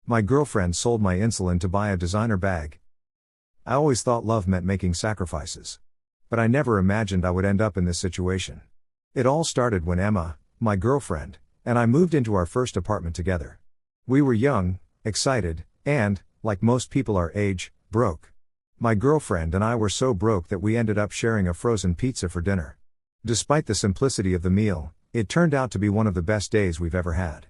My girlfriend sold my insulin to buy a designer bag. I always thought love meant making sacrifices. But I never imagined I would end up in this situation. It all started when Emma, my girlfriend, and I moved into our first apartment together. We were young, excited, and, like most people our age, broke. My girlfriend and I were so broke that we ended up sharing a frozen pizza for dinner. Despite the simplicity of the meal, it turned out to be one of the best days we've ever had.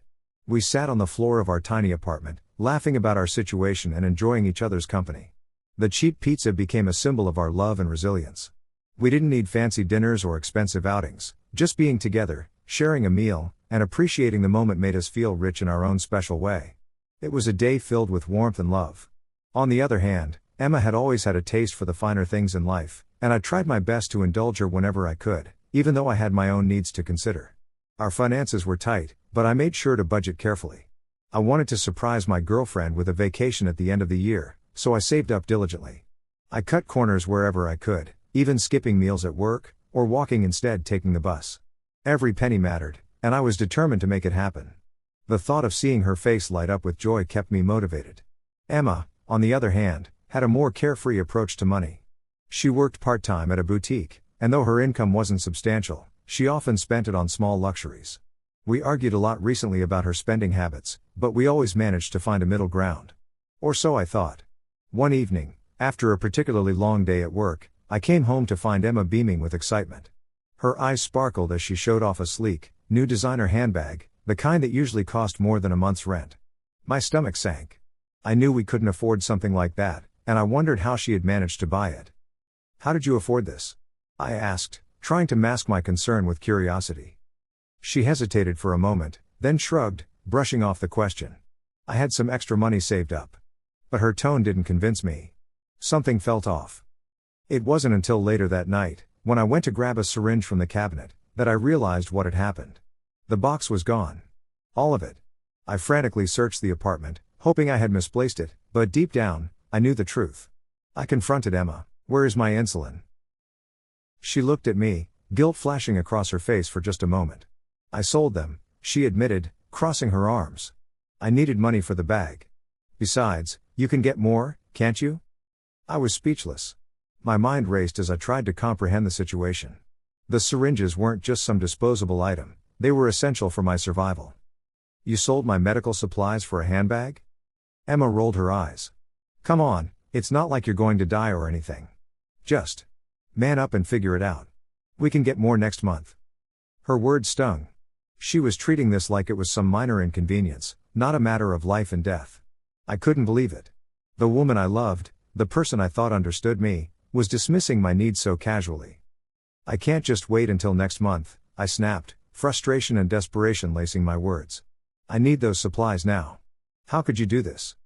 We sat on the floor of our tiny apartment, laughing about our situation and enjoying each other's company. The cheap pizza became a symbol of our love and resilience. We didn't need fancy dinners or expensive outings, just being together, sharing a meal, and appreciating the moment made us feel rich in our own special way. It was a day filled with warmth and love. On the other hand, Emma had always had a taste for the finer things in life, and I tried my best to indulge her whenever I could, even though I had my own needs to consider. Our finances were tight, but I made sure to budget carefully. I wanted to surprise my girlfriend with a vacation at the end of the year, so I saved up diligently. I cut corners wherever I could, even skipping meals at work, or walking instead taking the bus. Every penny mattered, and I was determined to make it happen. The thought of seeing her face light up with joy kept me motivated. Emma, on the other hand, had a more carefree approach to money. She worked part-time at a boutique, and though her income wasn't substantial, she often spent it on small luxuries. We argued a lot recently about her spending habits, but we always managed to find a middle ground. Or so I thought. One evening, after a particularly long day at work, I came home to find Emma beaming with excitement. Her eyes sparkled as she showed off a sleek, new designer handbag, the kind that usually cost more than a month's rent. My stomach sank. I knew we couldn't afford something like that, and I wondered how she had managed to buy it. "How did you afford this?" I asked, trying to mask my concern with curiosity. She hesitated for a moment, then shrugged, brushing off the question. I had some extra money saved up. But her tone didn't convince me. Something felt off. It wasn't until later that night, when I went to grab a syringe from the cabinet, that I realized what had happened. The box was gone. All of it. I frantically searched the apartment, hoping I had misplaced it, but deep down, I knew the truth. I confronted Emma. "Where is my insulin?" She looked at me, guilt flashing across her face for just a moment. "I sold them," she admitted, crossing her arms. "I needed money for the bag. Besides, you can get more, can't you?" I was speechless. My mind raced as I tried to comprehend the situation. The syringes weren't just some disposable item, they were essential for my survival. "You sold my medical supplies for a handbag?" Emma rolled her eyes. "Come on, it's not like you're going to die or anything. Just man up and figure it out. We can get more next month." Her words stung. She was treating this like it was some minor inconvenience, not a matter of life and death. I couldn't believe it. The woman I loved, the person I thought understood me, was dismissing my needs so casually. "I can't just wait until next month," I snapped, frustration and desperation lacing my words. "I need those supplies now. How could you do this?"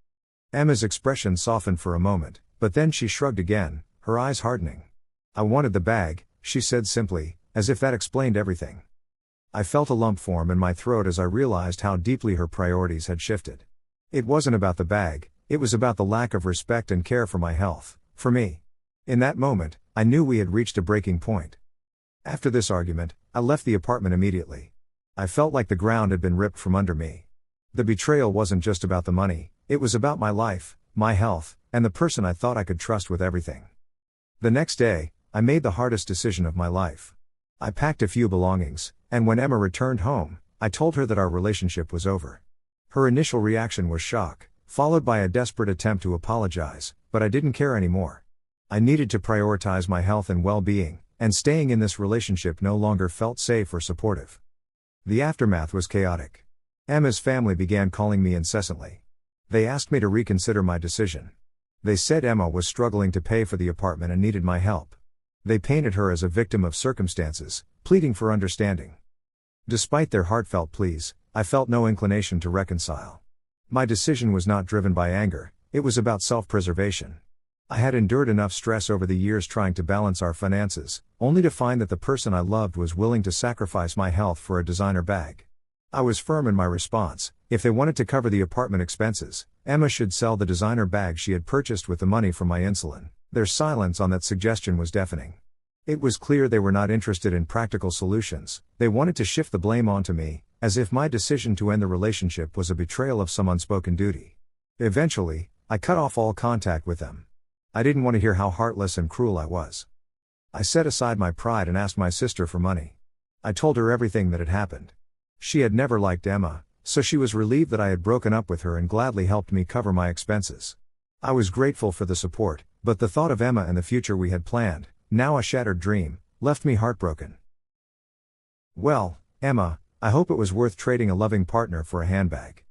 Emma's expression softened for a moment, but then she shrugged again, her eyes hardening. "I wanted the bag," she said simply, as if that explained everything. I felt a lump form in my throat as I realized how deeply her priorities had shifted. It wasn't about the bag, it was about the lack of respect and care for my health, for me. In that moment, I knew we had reached a breaking point. After this argument, I left the apartment immediately. I felt like the ground had been ripped from under me. The betrayal wasn't just about the money, it was about my life, my health, and the person I thought I could trust with everything. The next day, I made the hardest decision of my life. I packed a few belongings, and when Emma returned home, I told her that our relationship was over. Her initial reaction was shock, followed by a desperate attempt to apologize, but I didn't care anymore. I needed to prioritize my health and well-being, and staying in this relationship no longer felt safe or supportive. The aftermath was chaotic. Emma's family began calling me incessantly. They asked me to reconsider my decision. They said Emma was struggling to pay for the apartment and needed my help. They painted her as a victim of circumstances, pleading for understanding. Despite their heartfelt pleas, I felt no inclination to reconcile. My decision was not driven by anger, it was about self-preservation. I had endured enough stress over the years trying to balance our finances, only to find that the person I loved was willing to sacrifice my health for a designer bag. I was firm in my response. If they wanted to cover the apartment expenses, Emma should sell the designer bag she had purchased with the money from my insulin. Their silence on that suggestion was deafening. It was clear they were not interested in practical solutions. They wanted to shift the blame onto me, as if my decision to end the relationship was a betrayal of some unspoken duty. Eventually, I cut off all contact with them. I didn't want to hear how heartless and cruel I was. I set aside my pride and asked my sister for money. I told her everything that had happened. She had never liked Emma, so she was relieved that I had broken up with her and gladly helped me cover my expenses. I was grateful for the support, but the thought of Emma and the future we had planned, now a shattered dream, left me heartbroken. Well, Emma, I hope it was worth trading a loving partner for a handbag.